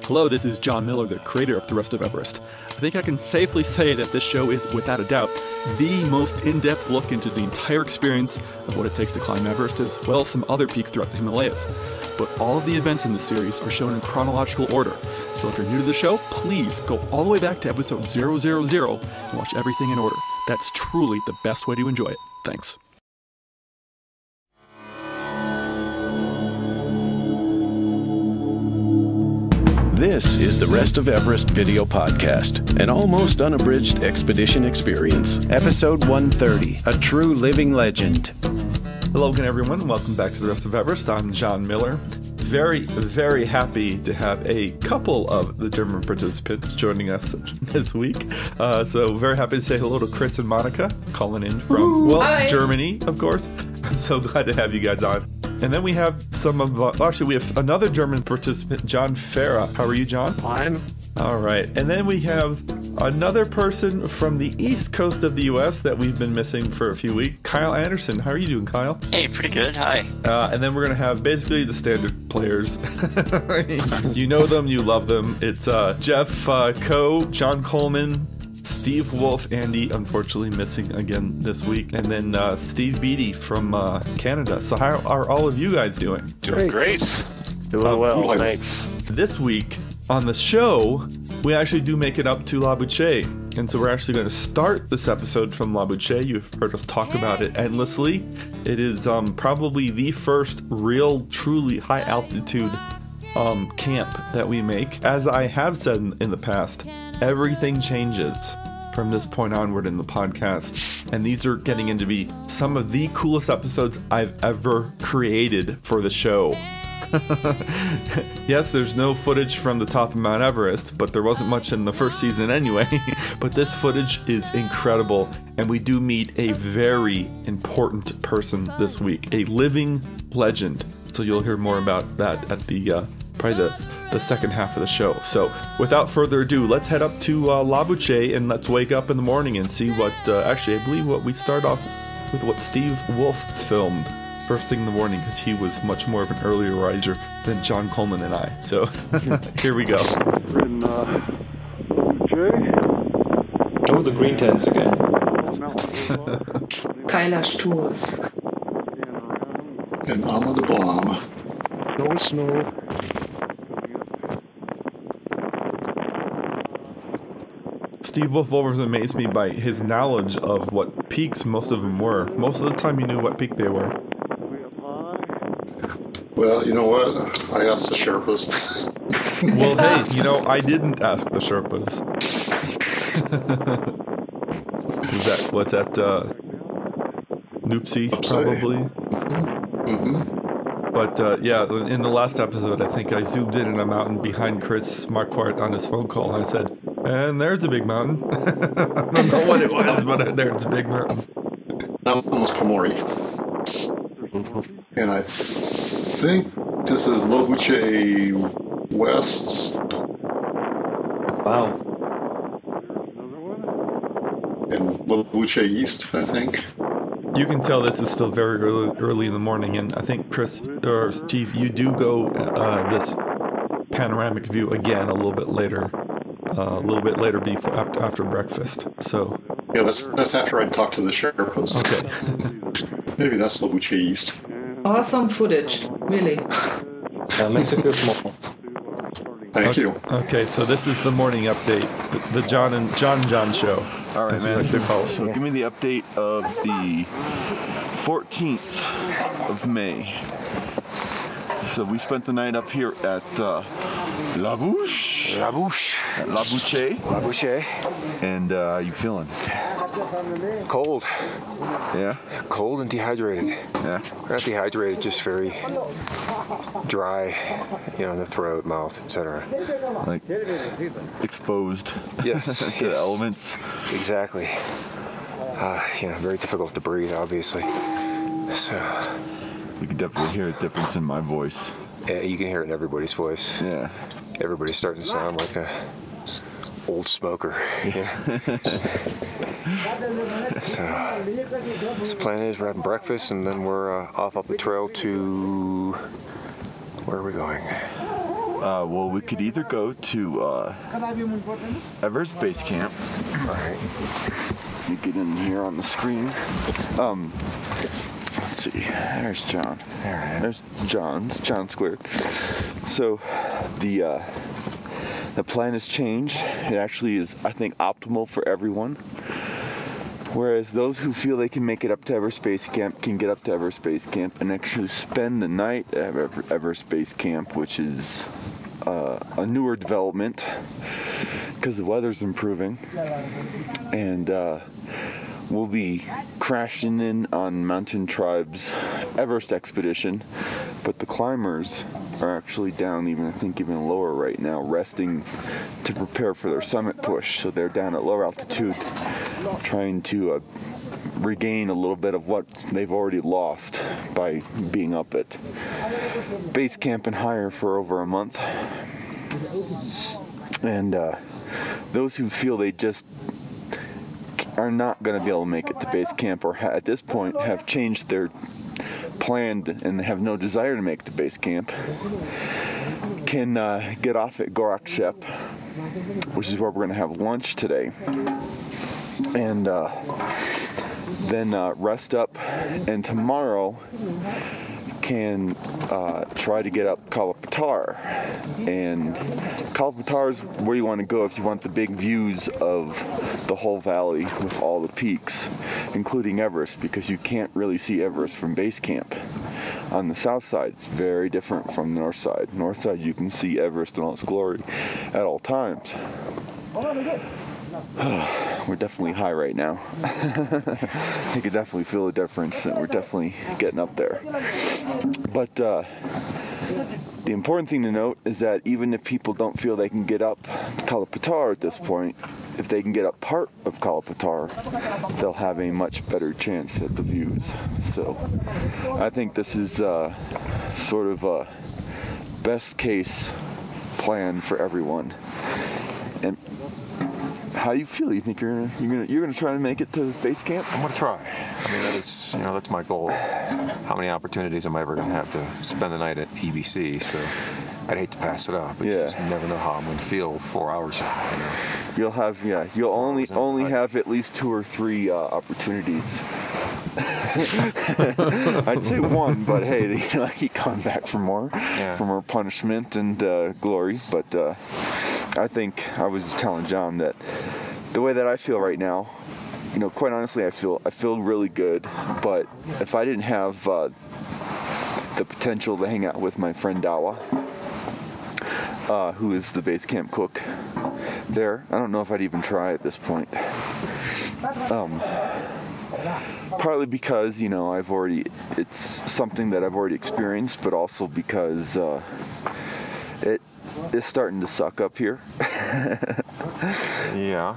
Hello, this is Jon Miller, the creator of The Rest of Everest. I think I can safely say that this show is, without a doubt, the most in-depth look into the entire experience of what it takes to climb Everest, as well as some other peaks throughout the Himalayas. But all of the events in the series are shown in chronological order, so if you're new to the show, please go all the way back to episode 000 and watch everything in order. That's truly the best way to enjoy it. Thanks. This is the Rest of Everest video podcast, an almost unabridged expedition experience. Episode 130, A True Living Legend. Hello again, everyone. Welcome back to the Rest of Everest. I'm Jon Miller. Very, very happy to have a couple of the German participants joining us this week. So very happy to say hello to Chris and Monica, calling in from, Hi. Germany, of course. I'm so glad to have you guys on. And then we have we have another German participant, Jon Farah. How are you, Jon? Fine. All right. And then we have another person from the east coast of the U.S. that we've been missing for a few weeks, Kyle Anderson. How are you doing, Kyle? Hey, pretty good. Hi. And then we're going to have basically the standard players. You know them, you love them. It's Jeff Coe, John Coleman, Steve Wolf, Andy, unfortunately missing again this week, and then Steve Beatty from Canada. So how are all of you guys doing? Doing great. Doing well, thanks. This week on the show, we actually do make it up to Labuche. And so we're actually going to start this episode from Labuche. You've heard us talk about it endlessly. It is probably the first real, truly high altitude camp that we make. As I have said in the past, everything changes from this point onward in the podcast. And these are getting into be some of the coolest episodes I've ever created for the show. Yes, there's no footage from the top of Mount Everest, but there wasn't much in the first season anyway. But this footage is incredible, and we do meet a very important person this week, a living legend. So you'll hear more about that at the probably the second half of the show. So without further ado, let's head up to Labuche and let's wake up in the morning and see what actually I believe what we start off with what Steve Wolf filmed first thing in the morning, because he was much more of an earlier riser than John Coleman and I. So here we go. We're in Labuche. Oh, the green tents again. Keiler Sturz. And I'm on the bomb. No snow. Steve Wolf always amazed me by his knowledge of what peaks most of them were. Most of the time he knew what peak they were. Well, you know what? I asked the Sherpas. Well, hey, you know, I didn't ask the Sherpas. What's that, Noopsie, probably? Mm-hmm. But, yeah, in the last episode, I think I zoomed in on a mountain behind Chris Marquardt on his phone call, and I said, and there's a big mountain. I don't know what it was, but there's a big mountain. That one was Pomori. And I think this is Labuche West. Wow. And Labuche East, I think. You can tell this is still very early in the morning, and I think Chris or Steve, you do go this panoramic view again a little bit later before after breakfast. So Yeah, that's after I talked to the Sherpas. okay. Maybe that's Labuche East. Awesome footage, really. Mexico small. Thank you. Okay, so this is the morning update, the John and John show. All right, as we man. like to call it. So give me the update of the 14th of May. So we spent the night up here at Labuche. And how you feeling? Cold. Yeah? Cold and dehydrated. Yeah? Not dehydrated, just very dry, in the throat, mouth, etc. Like exposed Yes. to the elements. Exactly. Very difficult to breathe, obviously. So, You can definitely hear a difference in my voice. yeah, you can hear it in everybody's voice. Yeah. Everybody's starting to sound like a old smoker. So, the plan is we're having breakfast and then we're off up the trail to, where are we going? Well, we could either go to Everest Base Camp. All right. Let me get in here on the screen. Let's see. There's John. All right. There's John squared. So the plan has changed. It actually is, I think, optimal for everyone. Whereas those who feel they can make it up to Everest Base Camp can get up to Everest Base Camp and actually spend the night at Everest Base Camp, which is a newer development because the weather's improving. And we'll be crashing in on Mountain Tribe's Everest expedition, but the climbers are actually down even lower right now, resting to prepare for their summit push. So they're down at lower altitude, trying to regain a little bit of what they've already lost by being up at base camp and higher for over a month. And those who feel they just are not going to be able to make it to base camp, or at this point have changed their plan and have no desire to make it to base camp, can get off at Labuche, which is where we're going to have lunch today, and then rest up, and tomorrow can try to get up Kalapatar. And Kalapatar is where you want to go if you want the big views of the whole valley with all the peaks, including Everest, because you can't really see Everest from base camp. On the south side, it's very different from the north side. North side, you can see Everest in all its glory at all times. We're definitely high right now. You can definitely feel the difference, and we're definitely getting up there. But the important thing to note is that even if people don't feel they can get up Kalapatar at this point, if they can get up part of Kalapatar, they'll have a much better chance at the views. So I think this is sort of a best case plan for everyone. And how do you feel? You think you're gonna try to make it to base camp? I'm gonna try. I mean, that's my goal. How many opportunities am I ever gonna have to spend the night at EBC? So I'd hate to pass it up. But you just never know how I'm gonna feel 4 hours. You'll only have at least 2 or 3 opportunities. I'd say 1, but hey, I keep coming back for more punishment and glory. But I think I was just telling John that the way that I feel right now, quite honestly, I feel really good. But if I didn't have the potential to hang out with my friend Dawa, who is the base camp cook there, I don't know if I'd even try at this point. Partly because it's something that I've already experienced, but also because it is starting to suck up here. Yeah.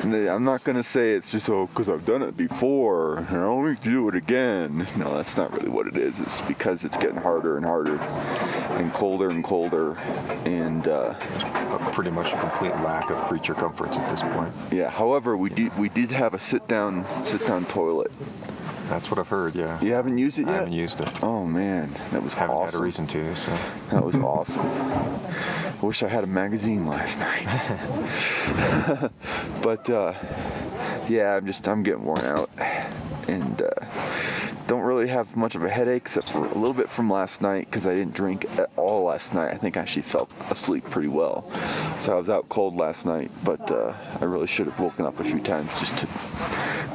I'm not going to say it's just, because I've done it before, and I don't need to do it again. No, that's not really what it is. It's because it's getting harder and harder, and colder, and pretty much a complete lack of creature comforts at this point. Yeah. However, we did have a sit down toilet. That's what I've heard, yeah. You haven't used it yet? I haven't used it. Oh, man. That was haven't awesome. Had a reason to, so. That was awesome. I wish I had a magazine last night. But, yeah, I'm getting worn out. And don't really have much of a headache, except for a little bit from last night, because I didn't drink at all last night. I think I actually fell asleep pretty well. So I was out cold last night, but I really should have woken up a few times just to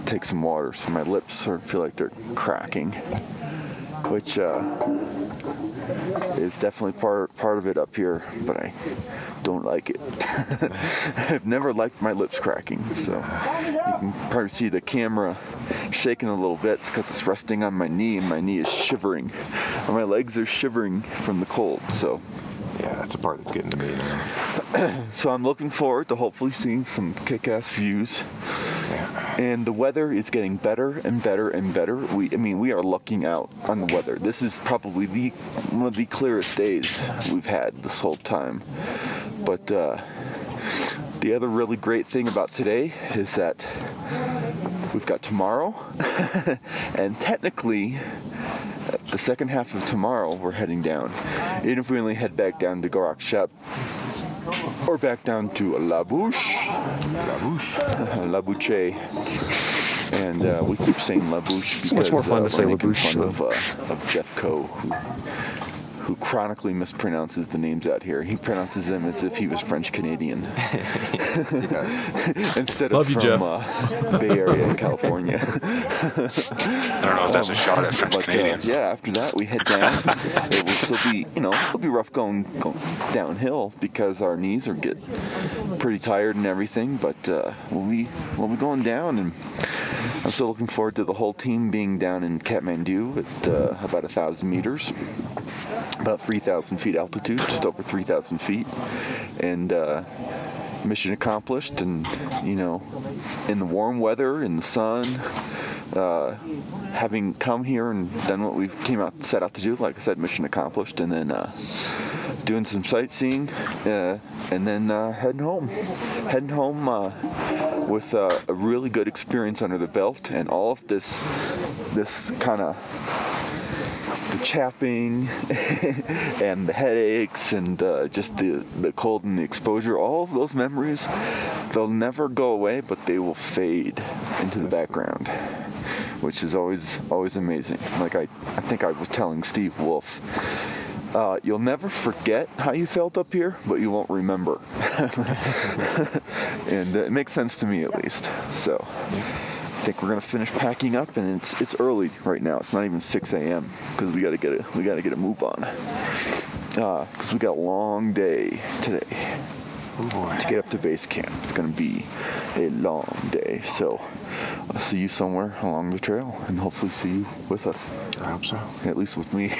take some water. So my lips sort of feel like they're cracking, which is definitely part of it up here, but I don't like it. I've never liked my lips cracking, so you can probably see the camera shaking a little bit because it's resting on my knee, and my knee is shivering, and my legs are shivering from the cold. So yeah, that's the part that's getting to me now. So I'm looking forward to hopefully seeing some kick-ass views. And the weather is getting better and better and better. We are lucking out on the weather. This is probably one of the clearest days we've had this whole time. But the other really great thing about today is that we've got tomorrow, and technically the second half of tomorrow, we're heading down. Even if we only head back down to chapped or back down to Labuche. And we keep saying Labuche because It's much more fun to say we're making Labuche. fun of Jeff Coe, who chronically mispronounces the names out here. He pronounces them as if he was French Canadian. Yes, he does. Instead Love of you, from Bay Area, California. I don't know if that's a shot at French Canadians. Yeah, after that we head down. It will still be, it'll be rough going downhill because our knees are get pretty tired and everything. But we'll be going down, and I'm still looking forward to the whole team being down in Kathmandu at about 1,000 meters. About 3,000 feet altitude, just over 3,000 feet, and mission accomplished. And in the warm weather, in the sun, having come here and done what we set out to do, like I said, mission accomplished. And then doing some sightseeing, and then heading home with a really good experience under the belt, and all of this kind of the chapping and the headaches and just the cold and the exposure, all of those memories, they'll never go away, but they will fade into the background, which is always amazing. Like I think I was telling Steve Wolf, you'll never forget how you felt up here, but you won't remember. And it makes sense to me, at least. So I think we're gonna finish packing up, and it's early right now. It's not even 6 a.m. because we gotta get a move on. Because we got a long day today to get up to base camp. It's gonna be a long day. So I'll see you somewhere along the trail, and hopefully see you with us. I hope so. At least with me.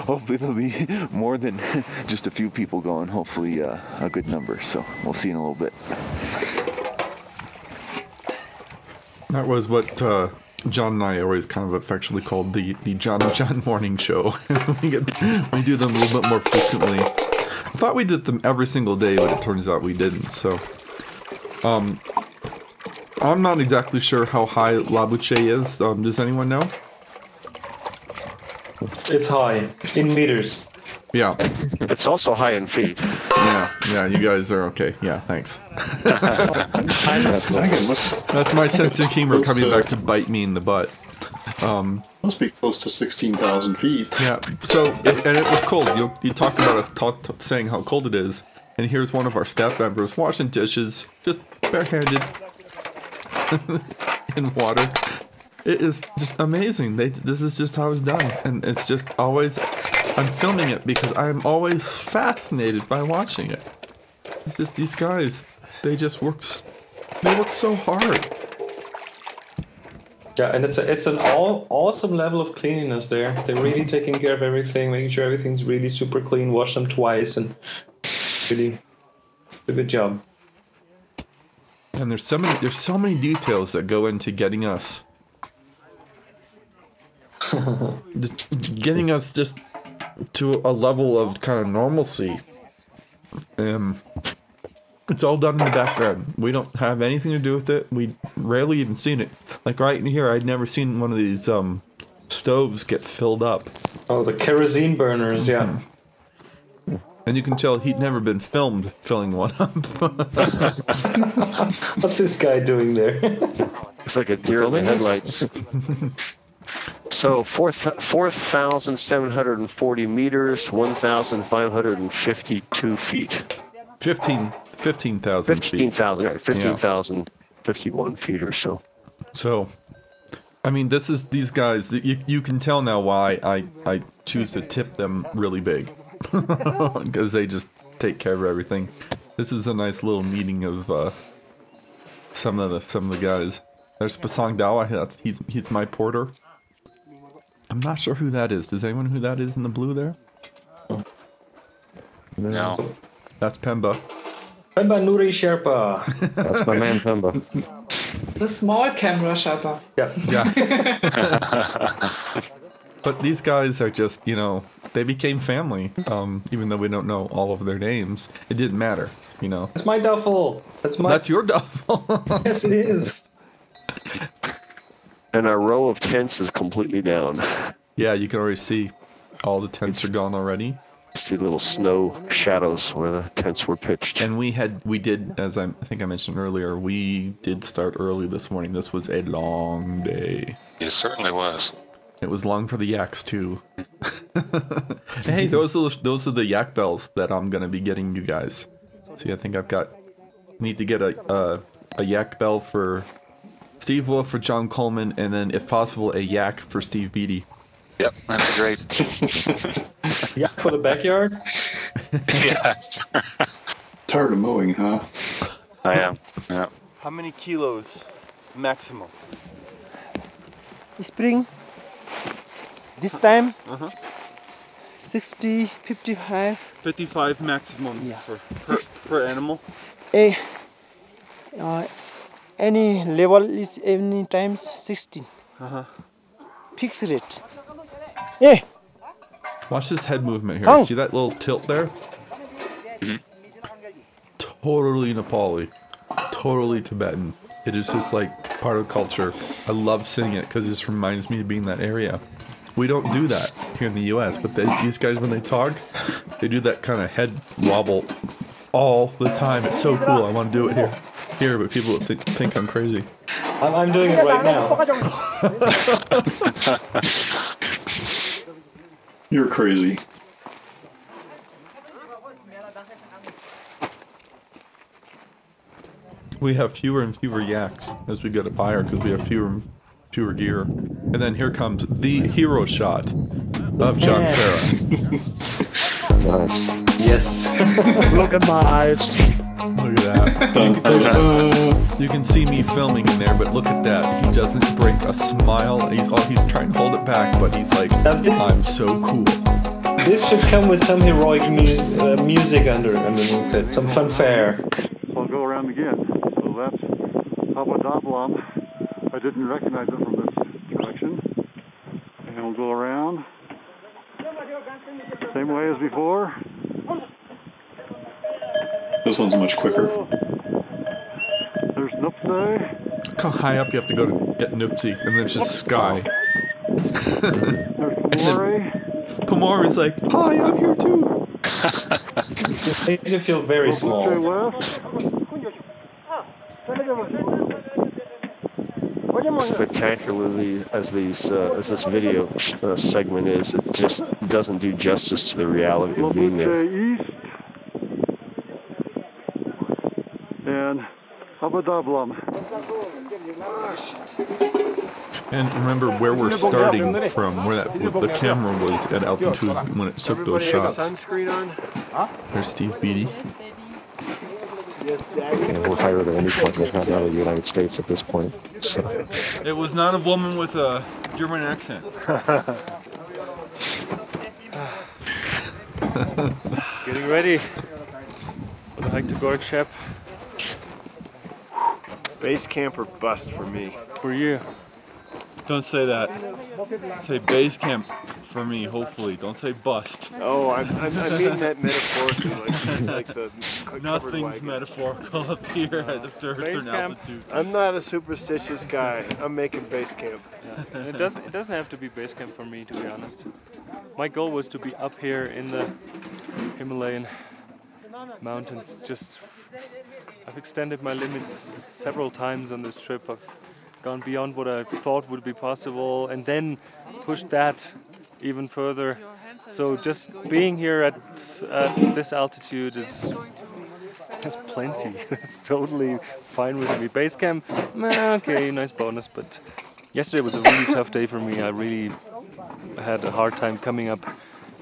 Hopefully there'll be more than just a few people going. Hopefully a good number. So we'll see you in a little bit. That was what John and I always kind of affectionately called the Jon Morning Show. we do them a little bit more frequently. I thought we did them every single day, but it turns out we didn't. So, I'm not exactly sure how high Labuche is. Does anyone know? It's high in meters. Yeah. It's also high in feet. Yeah, you guys are okay. Yeah, thanks. That's my sense of humor coming back to bite me in the butt. Must be close to 16,000 feet. Yeah, so, and it was cold. You talked about us saying how cold it is, and here's one of our staff members washing dishes, just barehanded in water. It is just amazing. This is just how it's done, and it's just always... I'm filming it because I'm always fascinated by watching it. It's just these guys, they work so hard. Yeah, and it's an awesome level of cleanliness there. They're really taking care of everything, making sure everything's really super clean. Wash them twice, and really a good job. And there's so many details that go into getting us, just to a level of kind of normalcy. It's all done in the background. We don't have anything to do with it. We rarely even seen it. Like right in here, I'd never seen one of these stoves get filled up. Oh, the kerosene burners, yeah. And you can tell he'd never been filmed filling one up. What's this guy doing there? It's like a deer in the headlights. So 4,740 meters, 1,552 feet. 15,000 feet. 15,000, right? 15,051 feet or so. So, I mean, these guys. You can tell now why I choose to tip them really big, because they just take care of everything. This is a nice little meeting of some of the guys. There's Pasang Dawa. He's my porter. I'm not sure who that is. Does anyone know who that is in the blue there? No. That's Pemba. Pemba Nuri Sherpa. That's my man, Pemba. The small camera Sherpa. Yeah. But these guys are just, they became family. Even though we don't know all of their names, it didn't matter. That's my duffel. That's your duffel. Yes, it is. And our row of tents is completely down. Yeah, you can already see all the tents are gone already. See little snow shadows where the tents were pitched. And we did, as I think I mentioned earlier, we did start early this morning. This was a long day. It certainly was. It was long for the yaks too. Hey, those are the yak bells that I'm gonna be getting you guys. See, I think need to get a yak bell for Steve Wolf, for John Coleman, and then if possible a yak for Steve Beattie. Yep, that'd be great. Yeah, for the backyard? Yeah. Tired of mowing, huh? I am. Yeah. How many kilos maximum? Spring. This time, 60, 55. 55 maximum Yeah. per animal. Any level is any times 16. Fixed rate. Yeah. Watch this head movement here. Oh. See that little tilt there? Mm-hmm. Totally Nepali. Totally Tibetan. It is just like part of the culture. I love seeing it because it just reminds me of being in that area. We don't do that here in the US, but these guys, when they talk, they do that kind of head wobble all the time. It's so cool. I want to do it here, but people think I'm crazy. I'm doing it right now. You're crazy. We have fewer and fewer yaks as we get up higher because we have fewer and fewer gear. And then here comes the hero shot of John Farah. Nice. Yes. Look at my eyes. Look at that. You can see me filming in there, but look at that. He doesn't break a smile. He's trying to hold it back, but he's like, I'm so cool. This should come with some heroic music underneath it, some fanfare. I'll go around again. So that's Apa. I didn't recognize it from this direction. And we'll go around. Same way as before. This one's much quicker. There's Nupse. Look how high up you have to go to get Nupsi, and then it's just sky. There's Pomor is like, hi, I'm here too. It makes you feel very small. Spectacularly as this video segment is, it just doesn't do justice to the reality of being there. East and Apa. And remember where we're starting from, where the camera was at altitude when it took those shots. There's Steve Beattie. And we're higher than any point they've had out of the United States at this point. So. It was not a woman with a German accent. Getting ready for the hike to Gorkshep. Base camp or bust for me. For you. Don't say that. Say base camp for me, hopefully. Don't say bust. Oh, I mean that metaphorically, like the Nothing's metaphorical up here at a certain altitude. I'm not a superstitious guy. I'm making base camp. Yeah. It doesn't have to be base camp for me, to be honest. My goal was to be up here in the Himalayan mountains. I've extended my limits several times on this trip. I've gone beyond what I thought would be possible and then pushed that even further. So just being here at this altitude that's plenty. It's totally fine with me. Base camp, okay, nice bonus, but yesterday was a really tough day for me. I really had a hard time coming up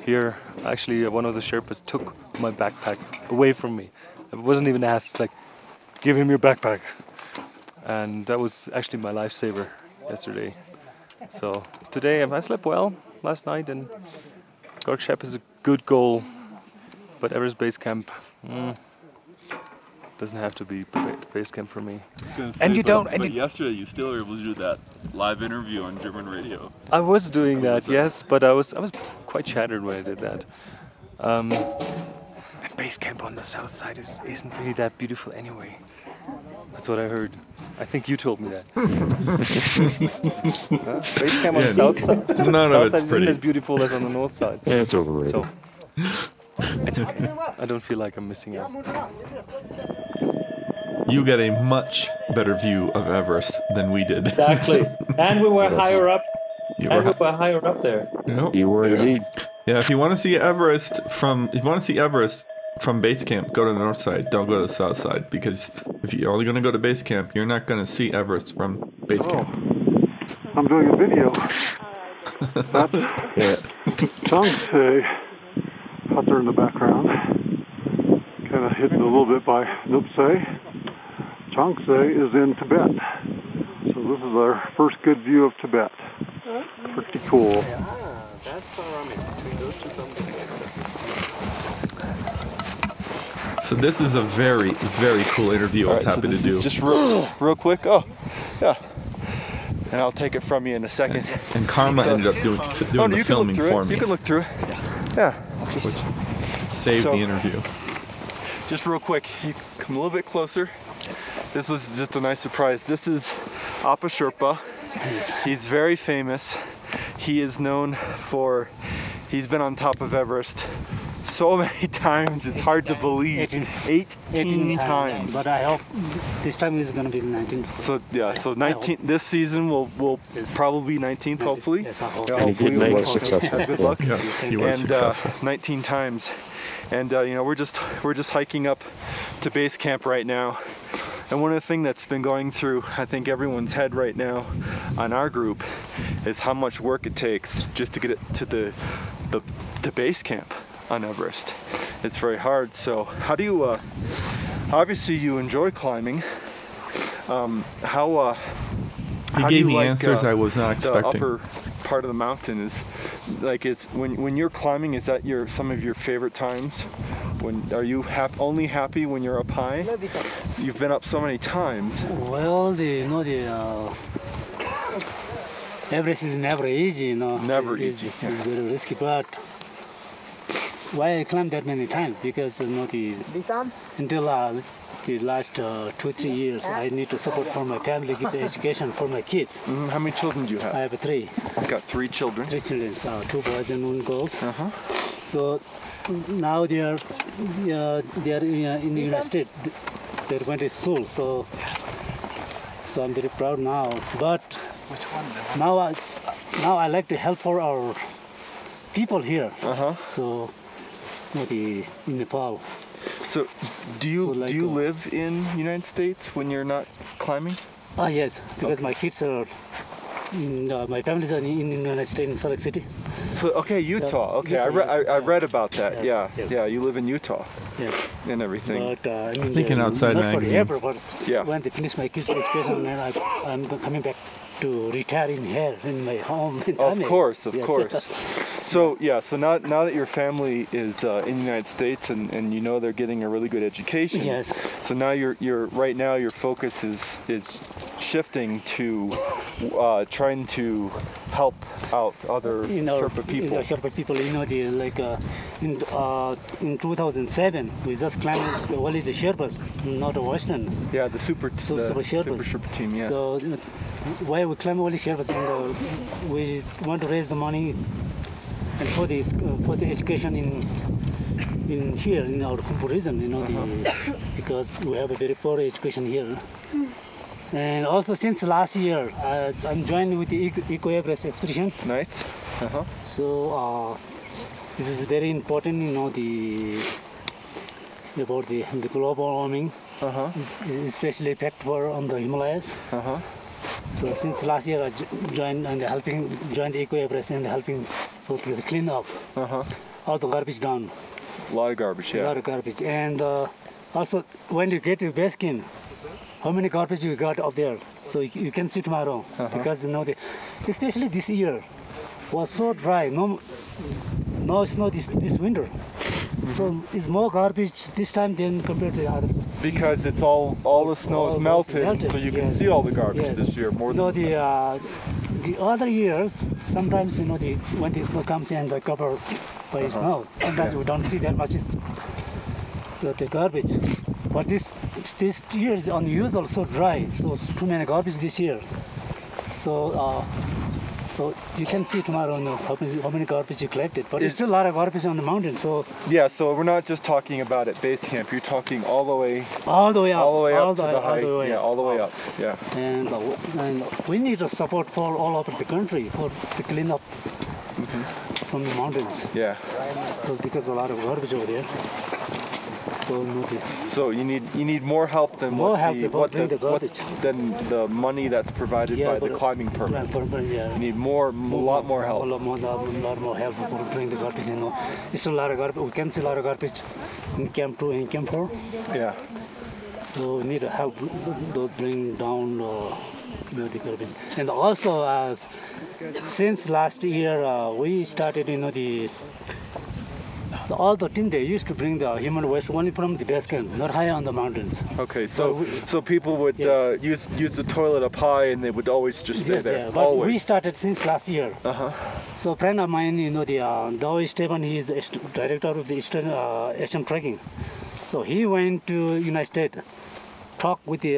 here. Actually, one of the Sherpas took my backpack away from me. I wasn't even asked, it's like, give him your backpack. And that was actually my lifesaver yesterday. So today I slept well last night, and Gorkshep is a good goal, but Everest Base Camp doesn't have to be base camp for me. But yesterday you still were able to do that live interview on German radio. I was doing that, yes, but I was quite shattered when I did that. And base camp on the south side isn't really that beautiful anyway. That's what I heard. I think you told me that. Base camp on the south side. None of it's isn't pretty. as beautiful as on the north side. Yeah, it's overrated. So, it's okay. I don't feel like I'm missing out. You get a much better view of Everest than we did. Exactly. And we were higher up. You And were we were higher up there. You were indeed. Yeah, if you want to see Everest from base camp, go to the north side. Don't go to the south side, because if you're only going to go to base camp, you're not going to see Everest from base camp. I'm doing a video. That's Changse out there in the background. Kind of hidden a little bit by Nupse. Changse is in Tibet. So this is our first good view of Tibet. Pretty cool. That's Panoramic between those two companies. So this is a very, very cool interview I was happy to do. Just real quick. Oh, yeah. And I'll take it from you in a second. And Karma ended up doing the filming for me. You can look through it. Yeah. Which saved the interview. Just real quick, you come a little bit closer. This was just a nice surprise. This is Apa Sherpa. He's very famous. He is known for, he's been on top of Everest so many times, it's hard to believe. 18 times. But I hope this time is going to be 19. So yeah, so 19. This season will probably be 19th, hopefully. Yes, I hope. And he was successful. Good luck. Yes, he was successful. 19 times, and you know, we're just hiking up to base camp right now. And one of the things that's been going through, I think, everyone's head right now on our group is how much work it takes just to get it to the base camp on Everest. It's very hard. So how do you, obviously you enjoy climbing. He gave me answers I was not expecting. The upper part of the mountain is like, it's when you're climbing, is that some of your favorite times? When are you only happy when you're up high? You've been up so many times. Well, Everest is never easy, Never easy. It's very risky, but why I climbed that many times? Because until the last 2-3 years, I need to support for my family, give the education for my kids. How many children do you have? I have 3. He's got 3 children. 3 children, 2 boys and 1 girl. So now they are in the United States. They went to school, so I'm very proud now. But now I like to help for our people here. So maybe in Nepal. So do you live in the United States when you're not climbing? Yes, because my kids are my families are in the United States, in Salt Lake City. So okay, Utah. Okay, Utah, I read about that. Yeah, yes. yeah. You live in Utah. Yes. And everything. But I mean, Thinking outside not magazine. forever, but when they finish my kids' education, then I'm coming back to retire in here in my home. Of course. So yeah, so now that your family is in the United States and you know they're getting a really good education. Yes. So now right now your focus is shifting to trying to help out other Sherpa people. Sherpa people, in 2007 we just climbed only the Sherpas, not the Westerners. Yeah, the Super Sherpa team. Yeah. So why we climb only Sherpas, and we want to raise the money and for the education in here in our Khumbu region, because we have a very poor education here. And also since last year, I'm joined with the Eco Everest expedition. Nice. So this is very important, about the global warming, especially effect on the Himalayas. So since last year, I joined the Eco Everest and helping to clean up all the garbage down. A lot of garbage, yeah. A lot of garbage, and also when you get to base camp, how many garbage you got up there? So you can see tomorrow, because especially this year was so dry. No snow this winter. So it's more garbage this time than compared to the other. Because it's all the snow is melted, so you can see all the garbage this year more than the other years. Sometimes when the snow comes in, the cover by snow. Sometimes we don't see that much the garbage. But this year is unusual, so dry. So it's too many garbage this year. So so you can see tomorrow how many garbage you collected. But it's still a lot of garbage on the mountain. So yeah, so we're not just talking about at base camp. You're talking all the way up. All the way up To the height. Yeah, all the way up. Yeah. And we need the support for all over the country to clean up from the mountains. Yeah. So because a lot of garbage over there. So you need more help than than the money that's provided by the climbing permit. You need a lot more help. A lot more help for bring the garbage. It's a lot of garbage. We can see a lot of garbage in Camp 2 and Camp 4. Yeah. So we need to help those bring down the garbage. And also, since last year, we started, all the team, they used to bring the human waste only from the base camp, not high on the mountains. Okay, so people would use the toilet up high, and they would always just stay there. Yeah, but we started since last year. So a friend of mine, Dowie Stephen, he is the director of the Eastern Asian Trekking. So he went to United States, talk with the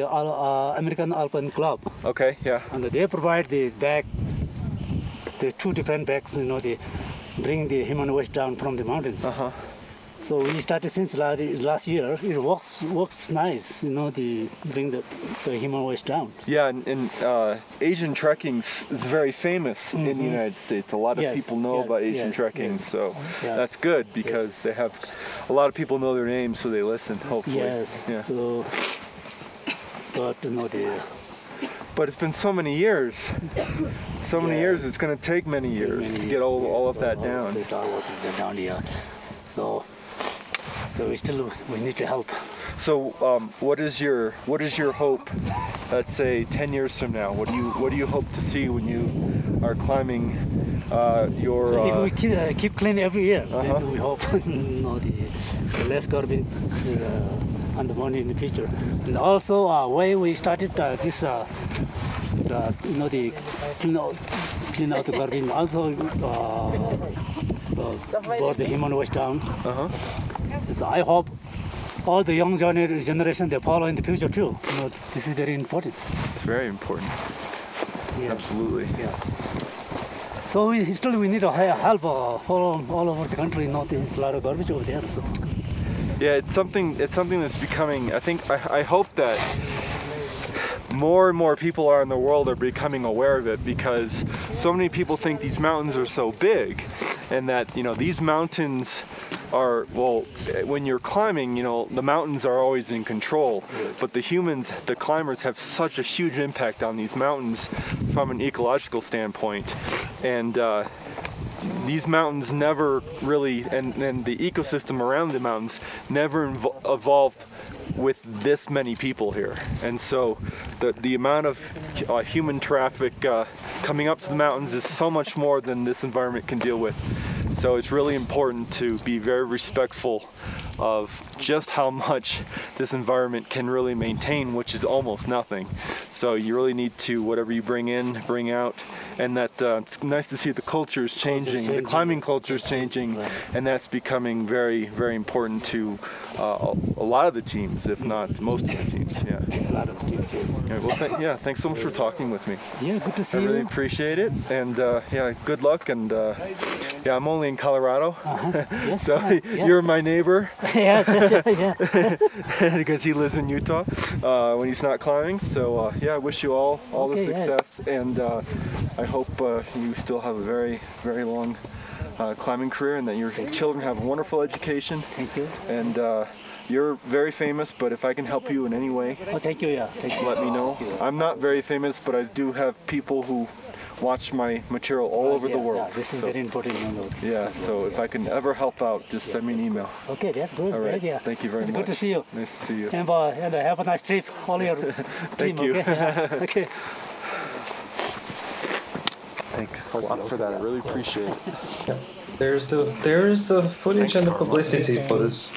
American Alpine Club. Okay, yeah. And they provide the bag, the 2 different bags, they bring the human waste down from the mountains. So we started since last year. It works nice, bring the human waste down. Yeah, and Asian trekking is very famous in the United States. A lot of people know about Asian trekking, so that's good because they have a lot of people know their names, so they listen. Hopefully. Yes. Yeah. So, but it's been so many years. So many years. It's going to take many years to get all of that down. So we need to help. So what is your hope? Let's say 10 years from now. What do you hope to see when you are climbing your? So if we keep cleaning every year, then we hope the less garbage on the money in the future. And also way we started this clean out the garbage. Also brought the human waste down. So I hope all the young generation they follow in the future too. This is very important. It's very important. Yeah. Absolutely. Yeah. So we need to help all over the country. There's a lot of garbage over there. So. Yeah, it's something that's becoming. I hope that more and more people in the world are becoming aware of it, because so many people think these mountains are so big, and that these mountains are, well, when you're climbing, the mountains are always in control, but the climbers have such a huge impact on these mountains from an ecological standpoint, and these mountains never really, and the ecosystem around the mountains never evolved with this many people here, and so the amount of human traffic coming up to the mountains is so much more than this environment can deal with. So it's really important to be very respectful of just how much this environment can really maintain, which is almost nothing. So you really need to, whatever you bring in, bring out, and that it's nice to see the culture is changing, the climbing culture is changing, and that's becoming very, very important to a lot of the teams, if not most of the teams. Yeah. It's a lot of teams. Yes. Well, thanks so much for talking with me. Yeah, good to see you. I really appreciate it, and good luck. And I'm only in Colorado, yes, so you're my neighbor. Yes, yeah. Because he lives in Utah when he's not climbing. So I wish you all the success, and I hope you still have a very, very long climbing career, and that your children have a wonderful education. Thank you. And you're very famous, but if I can help you in any way, thank you. Thank you. Let me know. I'm not very famous, but I do have people who watch my material all over the world. Yeah, this is very important. Yeah, so if I can ever help out, just send me an email. Okay, that's good. All right. Yeah. Thank you very much. Good to see you. Nice to see you. And have a nice trip, all your Thank team. you. Okay. Okay. Thanks a lot for that. I really appreciate it. Yeah. There's the footage and the publicity for this.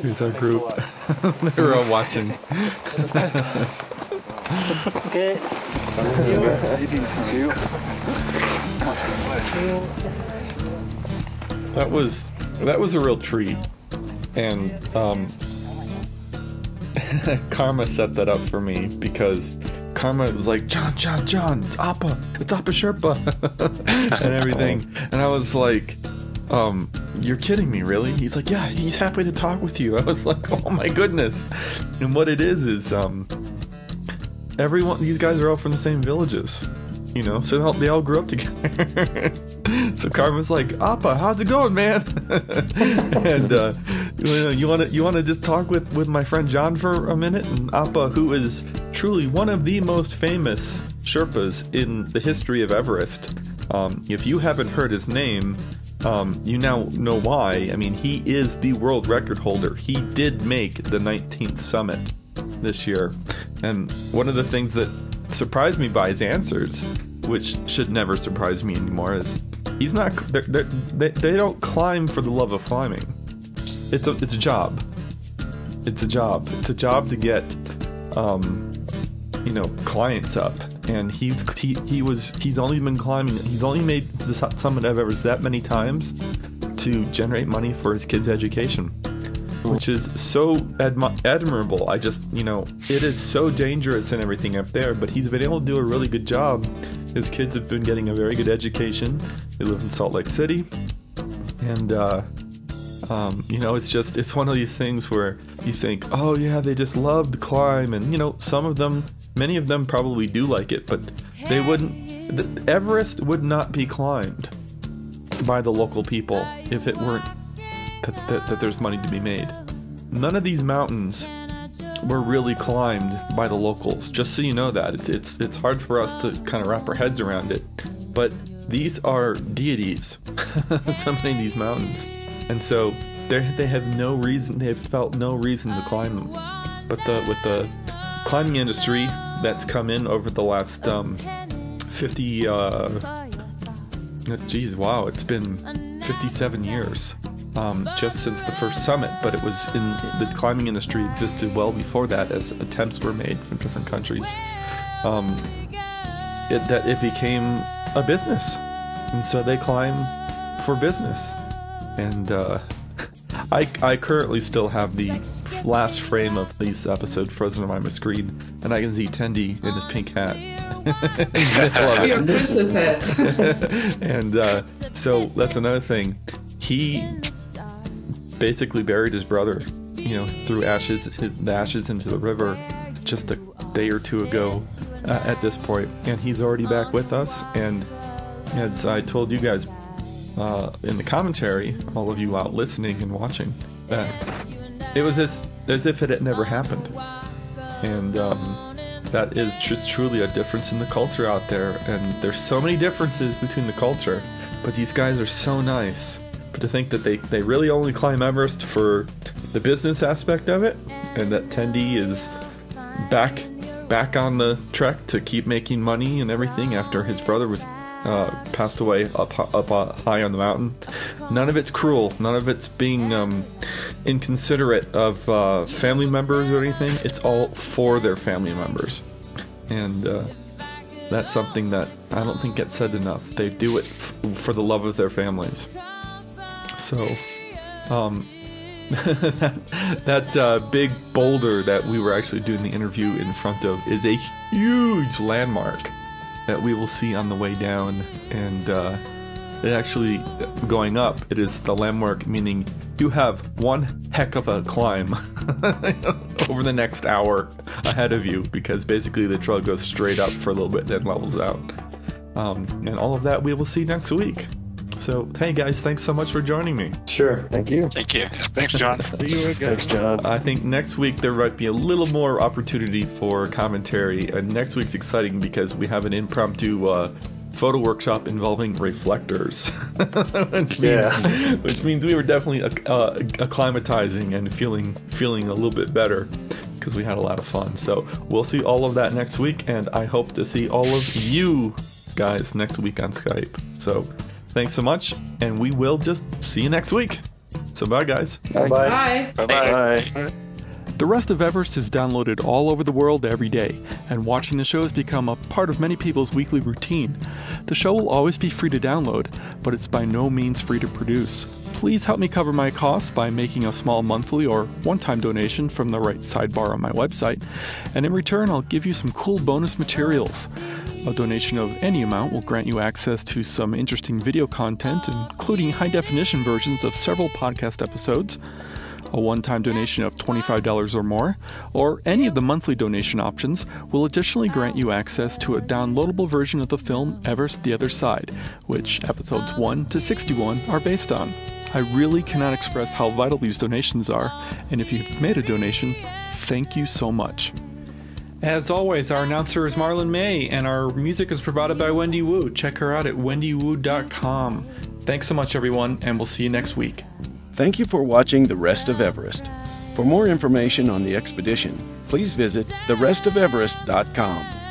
Here's our group. They're all watching. Okay. That was a real treat. And Karma set that up for me because Karma was like, John, it's Apa Sherpa, and everything. And I was like, you're kidding me, really? He's like, yeah, he's happy to talk with you. I was like, oh my goodness. And what it is everyone, these guys are all from the same villages, you know, so they all grew up together. So Karma's like, Apa, how's it going, man? And you want to just talk with my friend John for a minute? And Apa, who is truly one of the most famous Sherpas in the history of Everest. If you haven't heard his name, you now know why. I mean, he is the world record holder. He did make the 19th summit this year. And one of the things that surprised me by his answers, which should never surprise me anymore, is he's not. They don't climb for the love of climbing. It's a job. It's a job. It's a job to get, clients up. And he's only been climbing. He's only made the summit of Everest that many times to generate money for his kids' education, which is so admirable. I just, it is so dangerous and everything up there, but he's been able to do a really good job. His kids have been getting a very good education. They live in Salt Lake City, and it's one of these things where you think, oh yeah, they just love to climb, and many of them probably do like it, but they wouldn't. Everest would not be climbed by the local people if it weren't that there's money to be made. None of these mountains were really climbed by the locals, just so you know that. It's hard for us to kind of wrap our heads around it, but these are deities, so many of these mountains, and so they have felt no reason to climb them. But with the climbing industry that's come in over the last 50 it's been 57 years just since the first summit, but it was in the climbing industry existed well before that as attempts were made from different countries. It became a business, and so they climb for business. And I currently still have the last frame of this episode frozen on my screen, and I can see Tendi in his pink hat. Your princess hat. And so that's another thing. He basically buried his brother, threw the ashes into the river just a day or two ago at this point, and he's already back with us. And as I told you guys in the commentary, all of you out listening and watching, it was as if it had never happened. And that is just truly a difference in the culture out there. And there's so many differences between the culture, but these guys are so nice. But to think that they really only climb Everest for the business aspect of it, and that Tendi is back on the trek to keep making money and everything after his brother was passed away up high on the mountain. None of it's cruel. None of it's being inconsiderate of family members or anything. It's all for their family members, and that's something that I don't think gets said enough. They do it for the love of their families. So that big boulder that we were actually doing the interview in front of is a huge landmark that we will see on the way down, and it actually, going up, it is the landmark, meaning you have one heck of a climb over the next hour ahead of you, because basically the trail goes straight up for a little bit, then levels out. And all of that we will see next week. So, hey guys, thanks so much for joining me. Sure. Thank you. Thank you. Thanks, John. Thanks, John. I think next week there might be a little more opportunity for commentary, and next week's exciting because we have an impromptu photo workshop involving reflectors, which means we were definitely acclimatizing and feeling a little bit better because we had a lot of fun. So we'll see all of that next week, and I hope to see all of you guys next week on Skype. So thanks so much, and we will just see you next week. So bye, guys. Bye. Bye. Bye. The Rest of Everest is downloaded all over the world every day, and watching the show has become a part of many people's weekly routine. The show will always be free to download, but it's by no means free to produce. please help me cover my costs by making a small monthly or one-time donation from the right sidebar on my website, and in return I'll give you some cool bonus materials. A donation of any amount will grant you access to some interesting video content, including high-definition versions of several podcast episodes. A one-time donation of $25 or more, or any of the monthly donation options, will additionally grant you access to a downloadable version of the film Everest the Other Side, which episodes 1 to 61 are based on. I really cannot express how vital these donations are, and if you've made a donation, thank you so much. As always, our announcer is Marlon May, and our music is provided by Wendy Wu. Check her out at wendywoo.com. Thanks so much, everyone, and we'll see you next week. Thank you for watching The Rest of Everest. For more information on the expedition, please visit therestofeverest.com.